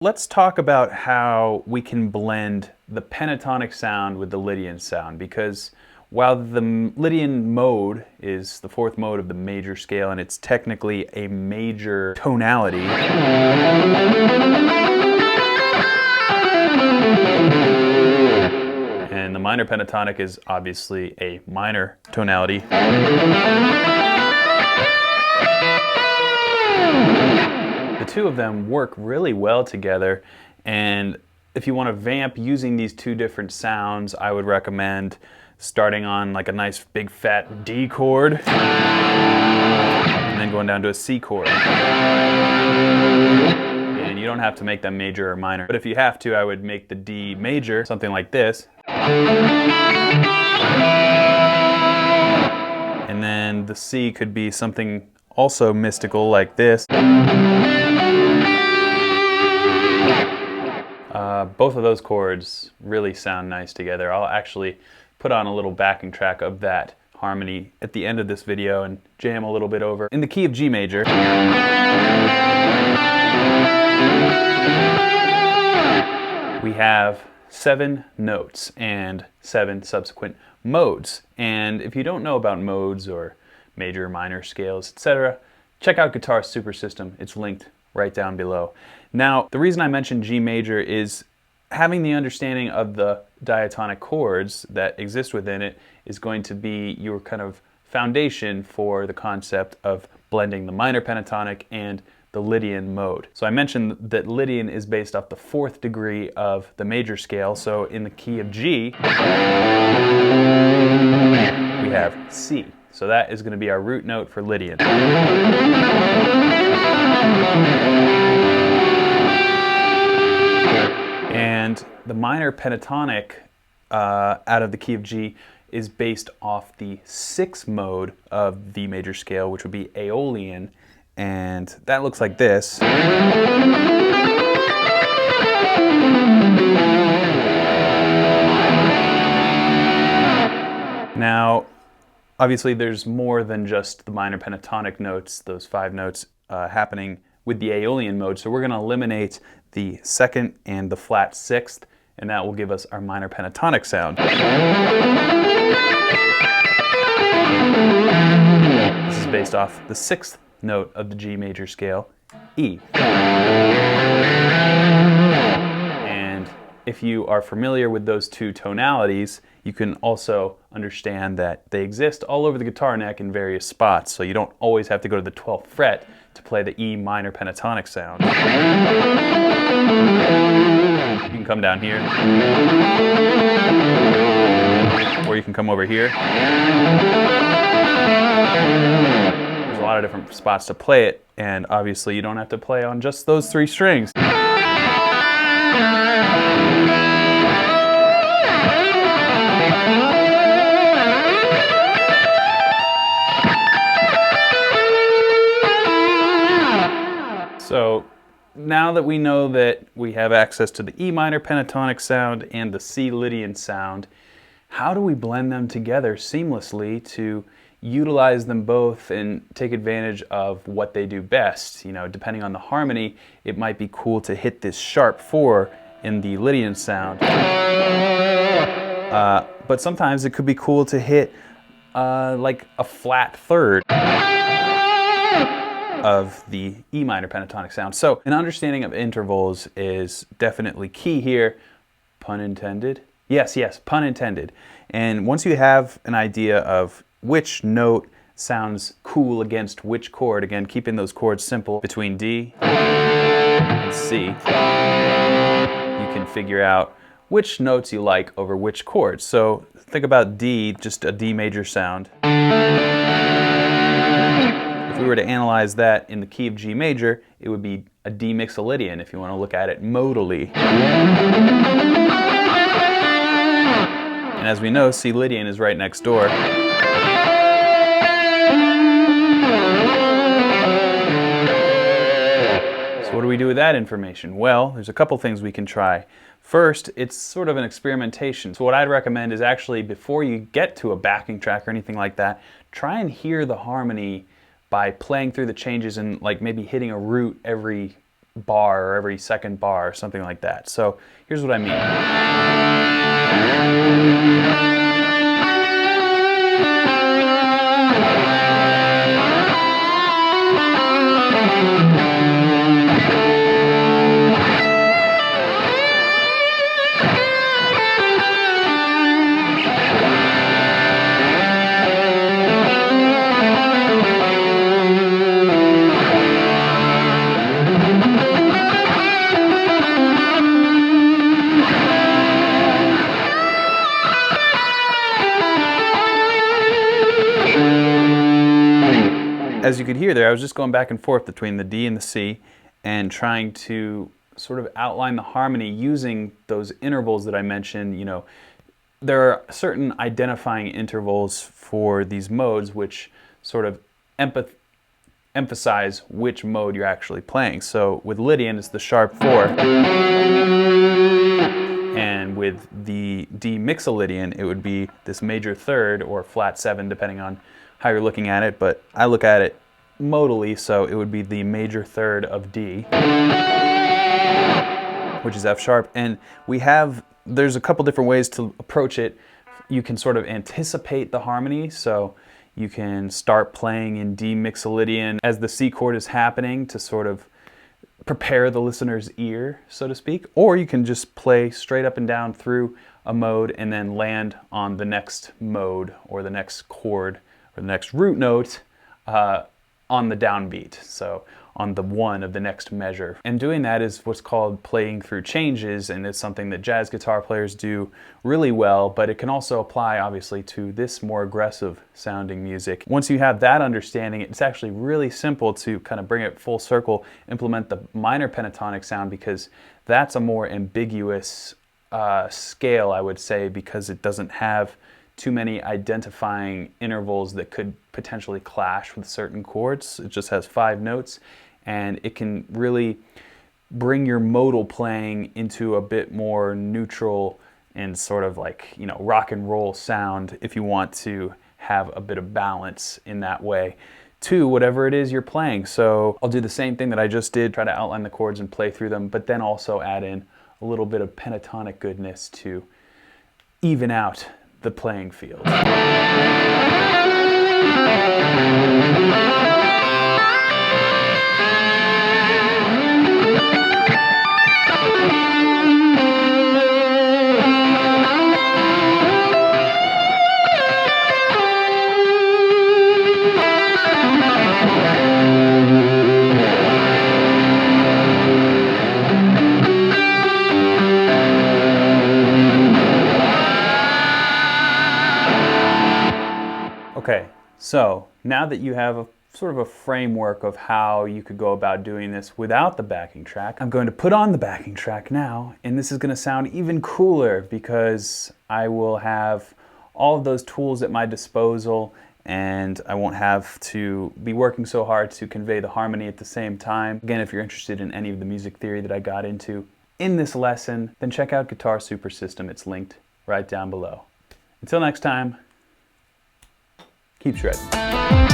Let's talk about how we can blend the pentatonic sound with the Lydian sound, because while the Lydian mode is the fourth mode of the major scale and it's technically a major tonality, and the minor pentatonic is obviously a minor tonality, the two of them work really well together. And if you want to vamp using these two different sounds, I would recommend starting on like a nice big fat D chord and then going down to a C chord. And you don't have to make them major or minor, but if you have to, I would make the D major, something like this. And then the C could be something also mystical like this. Both of those chords really sound nice together. I'll actually put on a little backing track of that harmony at the end of this video and jam a little bit over. In the key of G major, we have 7 notes and 7 subsequent modes. And if you don't know about modes or major, minor scales, etc., check out Guitar Super System. It's linked right down below. Now, the reason I mentioned G major is having the understanding of the diatonic chords that exist within it is going to be your kind of foundation for the concept of blending the minor pentatonic and the Lydian mode. So I mentioned that Lydian is based off the 4th degree of the major scale. So in the key of G, we have C. So that is going to be our root note for Lydian. And the minor pentatonic out of the key of G is based off the 6th mode of the major scale, which would be Aeolian, and that looks like this. Now, obviously there's more than just the minor pentatonic notes, those 5 notes happening with the Aeolian mode, so we're going to eliminate the 2nd and the flat 6th, and that will give us our minor pentatonic sound. This is based off the 6th note of the G major scale, E. And if you are familiar with those two tonalities, you can also understand that they exist all over the guitar neck in various spots, so you don't always have to go to the 12th fret to play the E minor pentatonic sound. You can come down here, or you can come over here. There's a lot of different spots to play it, and obviously you don't have to play on just those 3 strings. So now that we know that we have access to the E minor pentatonic sound and the C Lydian sound, how do we blend them together seamlessly to utilize them both and take advantage of what they do best? You know, depending on the harmony, it might be cool to hit this sharp 4 in the Lydian sound. But sometimes it could be cool to hit like a flat 3rd of the E minor pentatonic sound. So an understanding of intervals is definitely key here. Pun intended. Yes, pun intended. And once you have an idea of which note sounds cool against which chord, again, keeping those chords simple between D and C, you can figure out which notes you like over which chords. So think about D, just a D major sound. If we were to analyze that in the key of G major, it would be a D mixolydian if you want to look at it modally. And as we know, C Lydian is right next door. So what do we do with that information? Well, there's a couple things we can try. First, it's sort of an experimentation. So what I'd recommend is actually, before you get to a backing track or anything like that, try and hear the harmony by playing through the changes and like maybe hitting a root every bar or every second bar or something like that. So here's what I mean. As you could hear there, I was just going back and forth between the D and the C and trying to sort of outline the harmony using those intervals that I mentioned. You know, there are certain identifying intervals for these modes which sort of emphasize which mode you're actually playing. So with Lydian, it's the sharp 4. And with the D mixolydian, it would be this major third or flat 7, depending on how you're looking at it, but I look at it modally, so it would be the major third of D, which is F sharp. And there's a couple different ways to approach it. You can sort of anticipate the harmony, so you can start playing in D mixolydian as the C chord is happening to sort of prepare the listener's ear, so to speak, or you can just play straight up and down through a mode and then land on the next mode or the next chord or the next root note on the downbeat, so on the 1 of the next measure. And doing that is what's called playing through changes, and it's something that jazz guitar players do really well, but it can also apply obviously to this more aggressive sounding music. Once you have that understanding, it's actually really simple to kind of bring it full circle, implement the minor pentatonic sound, because that's a more ambiguous scale, I would say, because it doesn't have too many identifying intervals that could potentially clash with certain chords. It just has 5 notes, and it can really bring your modal playing into a bit more neutral and sort of like, you know, rock and roll sound if you want to have a bit of balance in that way to whatever it is you're playing. So I'll do the same thing that I just did, try to outline the chords and play through them, but then also add in a little bit of pentatonic goodness to even out the playing field. Okay, so now that you have a sort of a framework of how you could go about doing this without the backing track, I'm going to put on the backing track now, and this is going to sound even cooler because I will have all of those tools at my disposal, and I won't have to be working so hard to convey the harmony at the same time. Again, if you're interested in any of the music theory that I got into in this lesson, then check out Guitar Super System. It's linked right down below. Until next time, keep shredding.